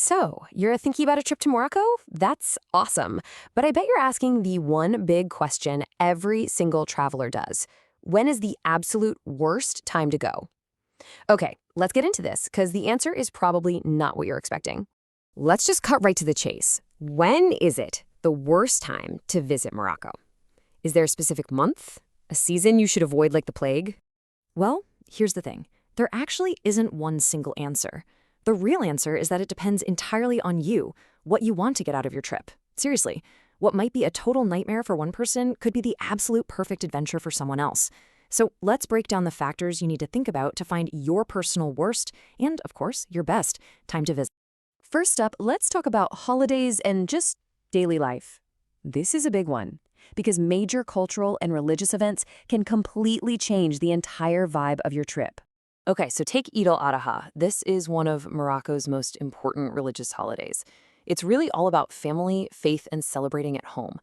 So, you're thinking about a trip to Morocco? That's awesome. But I bet you're asking the one big question every single traveler does. When is the absolute worst time to go? Okay, let's get into this, because the answer is probably not what you're expecting. Let's just cut right to the chase. When is it the worst time to visit Morocco? Is there a specific month? A season you should avoid like the plague? Well, here's the thing. There actually isn't one single answer. The real answer is that it depends entirely on you, what you want to get out of your trip. Seriously, what might be a total nightmare for one person could be the absolute perfect adventure for someone else. So let's break down the factors you need to think about to find your personal worst and, of course, your best time to visit. First up, let's talk about holidays and just daily life. This is a big one, because major cultural and religious events can completely change the entire vibe of your trip. Okay, so take Eid al Adha. This is one of Morocco's most important religious holidays. It's really all about family, faith, and celebrating at home.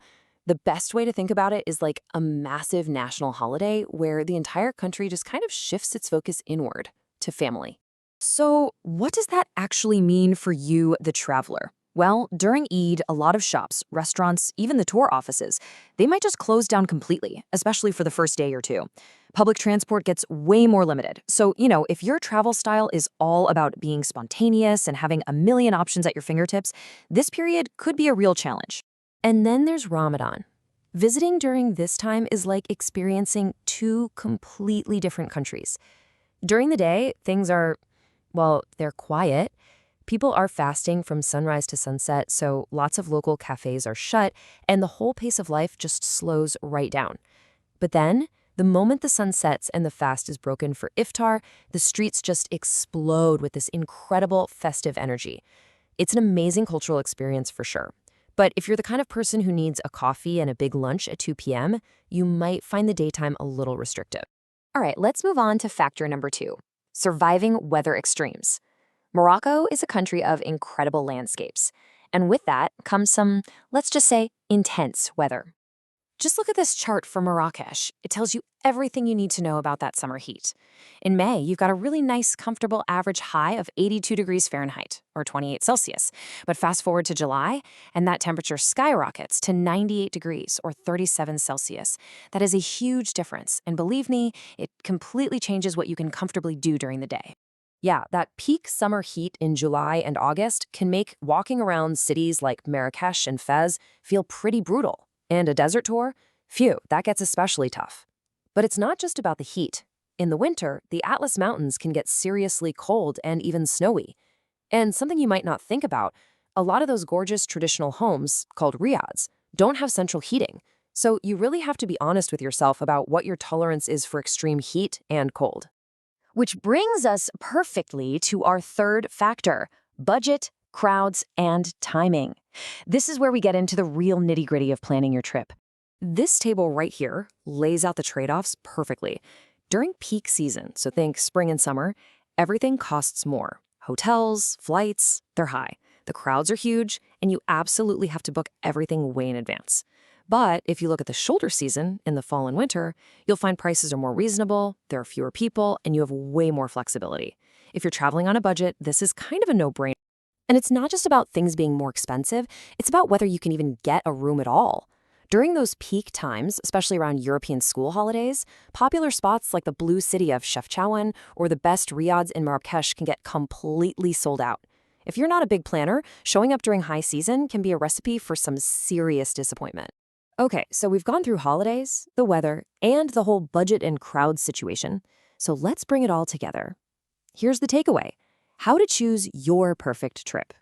The best way to think about it is like a massive national holiday where the entire country just kind of shifts its focus inward to family. So, what does that actually mean for you, the traveler? Well, during Eid, a lot of shops, restaurants, even the tour offices, they might just close down completely, especially for the first day or two. Public transport gets way more limited. So, if your travel style is all about being spontaneous and having a million options at your fingertips, this period could be a real challenge. And then there's Ramadan. Visiting during this time is like experiencing two completely different countries. During the day, things are, well, they're quiet. People are fasting from sunrise to sunset, so lots of local cafes are shut, and the whole pace of life just slows right down. But then, the moment the sun sets and the fast is broken for iftar, the streets just explode with this incredible festive energy. It's an amazing cultural experience for sure. But if you're the kind of person who needs a coffee and a big lunch at 2 p.m., you might find the daytime a little restrictive. All right, let's move on to factor number 2, surviving weather extremes. Morocco is a country of incredible landscapes, and with that comes some, let's just say, intense weather. Just look at this chart for Marrakesh. It tells you everything you need to know about that summer heat. In May, you've got a really nice, comfortable average high of 82 degrees Fahrenheit, or 28 Celsius. But fast forward to July, and that temperature skyrockets to 98 degrees, or 37 Celsius. That is a huge difference, and believe me, it completely changes what you can comfortably do during the day. Yeah, that peak summer heat in July and August can make walking around cities like Marrakesh and Fez feel pretty brutal. And a desert tour? Phew, that gets especially tough. But it's not just about the heat. In the winter, the Atlas Mountains can get seriously cold and even snowy. And something you might not think about, a lot of those gorgeous traditional homes, called riads, don't have central heating. So you really have to be honest with yourself about what your tolerance is for extreme heat and cold. Which brings us perfectly to our third factor, budget, crowds, and timing. This is where we get into the real nitty-gritty of planning your trip. This table right here lays out the trade-offs perfectly. During peak season, so think spring and summer, everything costs more. Hotels, flights, they're high. The crowds are huge, and you absolutely have to book everything way in advance. But if you look at the shoulder season, in the fall and winter, you'll find prices are more reasonable, there are fewer people, and you have way more flexibility. If you're traveling on a budget, this is kind of a no-brainer. And it's not just about things being more expensive, it's about whether you can even get a room at all. During those peak times, especially around European school holidays, popular spots like the Blue City of Chefchaouen or the best riads in Marrakesh can get completely sold out. If you're not a big planner, showing up during high season can be a recipe for some serious disappointment. Okay, so we've gone through holidays, the weather, and the whole budget and crowd situation. So let's bring it all together. Here's the takeaway: how to choose your perfect trip.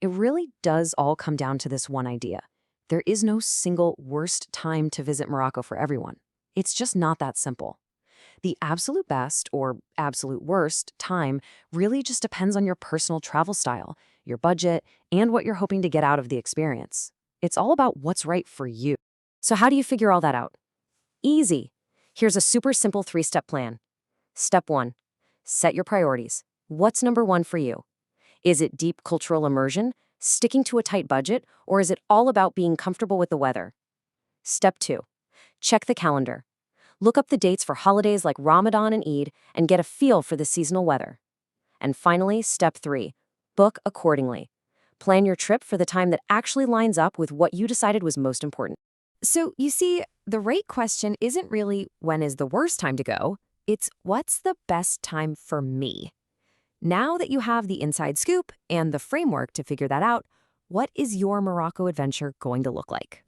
It really does all come down to this one idea. There is no single worst time to visit Morocco for everyone. It's just not that simple. The absolute best or absolute worst time really just depends on your personal travel style, your budget, and what you're hoping to get out of the experience. It's all about what's right for you. So how do you figure all that out? Easy. Here's a super simple 3-step plan. Step 1. Set your priorities. What's number 1 for you? Is it deep cultural immersion, sticking to a tight budget, or is it all about being comfortable with the weather? Step 2. Check the calendar. Look up the dates for holidays like Ramadan and Eid and get a feel for the seasonal weather. And finally, step 3. Book accordingly. Plan your trip for the time that actually lines up with what you decided was most important. So, you see, the right question isn't really when is the worst time to go, it's what's the best time for me? Now that you have the inside scoop and the framework to figure that out, what is your Morocco adventure going to look like?